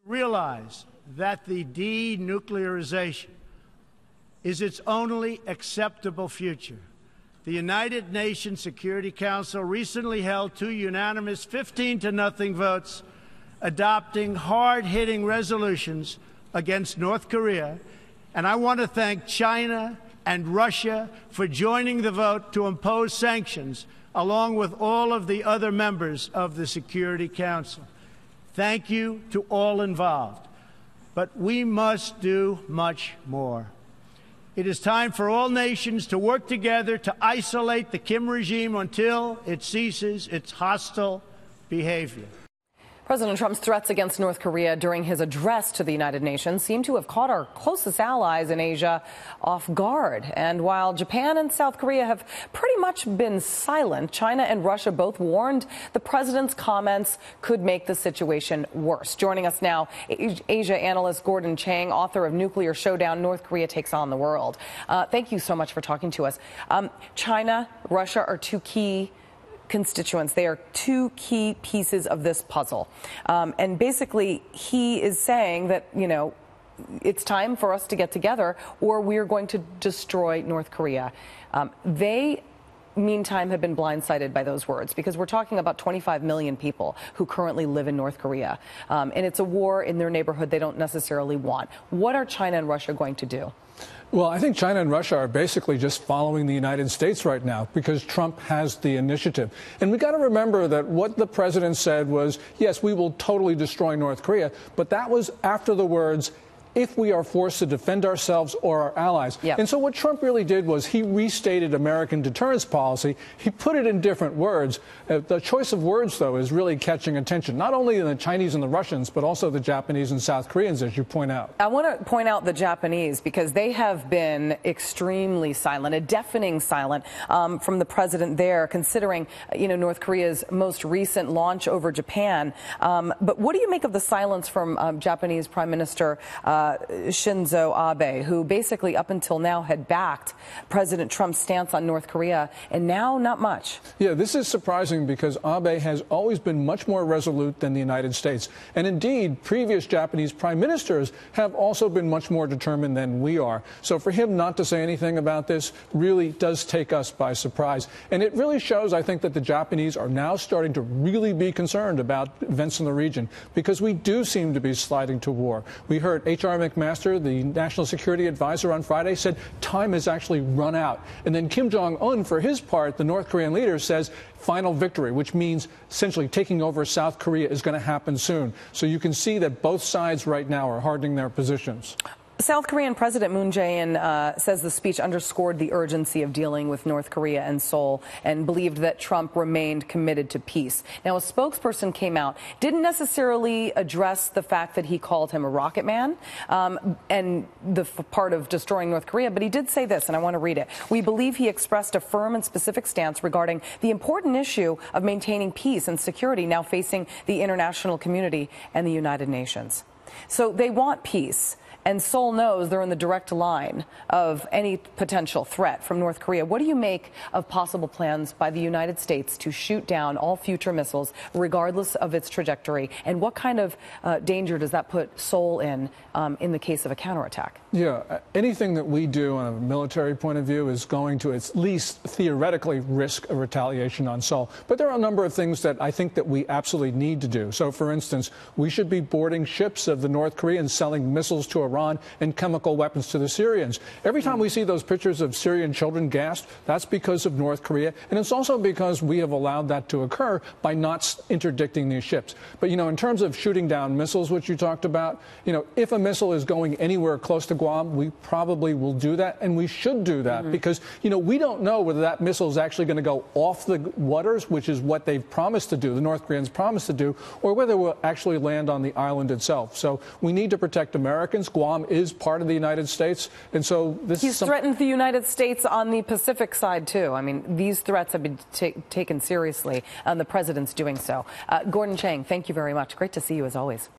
Realize that the denuclearization is its only acceptable future. The United Nations Security Council recently held 2 unanimous 15-0 votes adopting hard-hitting resolutions against North Korea, and I want to thank China and Russia for joining the vote to impose sanctions, along with all of the other members of the Security Council. Thank you to all involved. But we must do much more. It is time for all nations to work together to isolate the Kim regime until it ceases its hostile behavior. President Trump's threats against North Korea during his address to the United Nations seem to have caught our closest allies in Asia off guard. And while Japan and South Korea have pretty much been silent, China and Russia both warned the president's comments could make the situation worse. Joining us now, Asia analyst Gordon Chang, author of Nuclear Showdown, North Korea Takes on the World. Thank you so much for talking to us. China, Russia are two key constituents. They are two key pieces of this puzzle. And basically, he is saying that, it's time for us to get together or we're going to destroy North Korea. They, meantime, have been blindsided by those words because we're talking about 25 million people who currently live in North Korea. And it's a war in their neighborhood they don't necessarily want. What are China and Russia going to do? Well, I think China and Russia are basically just following the United States right now because Trump has the initiative. And we got to remember that what the president said was, yes, we will totally destroy North Korea. But that was after the words, if we are forced to defend ourselves or our allies. Yep. And so what Trump really did was he restated American deterrence policy. He put it in different words. The choice of words, though, is really catching attention, not only in the Chinese and the Russians, but also the Japanese and South Koreans, as you point out. I want to point out the Japanese because they have been extremely silent, a deafening silent from the president there, considering, North Korea's most recent launch over Japan. But what do you make of the silence from Japanese Prime Minister Shinzo Abe, who basically up until now had backed President Trump's stance on North Korea, and now not much? Yeah, this is surprising because Abe has always been much more resolute than the United States. And indeed, previous Japanese prime ministers have also been much more determined than we are. So for him not to say anything about this really does take us by surprise. And it really shows, I think, that the Japanese are now starting to really be concerned about events in the region because we do seem to be sliding to war. We heard H.R. McMaster, the National Security Advisor, on Friday said time has actually run out. And then Kim Jong-un, for his part, the North Korean leader, says final victory, which means essentially taking over South Korea is going to happen soon. So you can see that both sides right now are hardening their positions. South Korean President Moon Jae-in says the speech underscored the urgency of dealing with North Korea and Seoul and believed that Trump remained committed to peace. Now, a spokesperson came out, didn't necessarily address the fact that he called him a rocket man and the part of destroying North Korea, but he did say this, and I want to read it. We believe he expressed a firm and specific stance regarding the important issue of maintaining peace and security now facing the international community and the United Nations. So they want peace. And Seoul knows they're in the direct line of any potential threat from North Korea. What do you make of possible plans by the United States to shoot down all future missiles, regardless of its trajectory? And what kind of danger does that put Seoul in the case of a counterattack? Yeah, anything that we do on a military point of view is going to at least theoretically risk a retaliation on Seoul. But there are a number of things that I think that we absolutely need to do. So, for instance, we should be boarding ships of the North Koreans selling missiles to Iran and chemical weapons to the Syrians. Every time we see those pictures of Syrian children gassed, that's because of North Korea. And it's also because we have allowed that to occur by not interdicting these ships. But, in terms of shooting down missiles, which you talked about, if a missile is going anywhere close to Guam, we probably will do that. And we should do that because, we don't know whether that missile is actually going to go off the waters, which is what they've promised to do, the North Koreans promised to do, or whether it will actually land on the island itself. So we need to protect Americans. Guam is part of the United States. And so this He's threatened the United States on the Pacific side, too. I mean, these threats have been taken seriously, and the president's doing so. Gordon Chang, thank you very much. Great to see you, as always.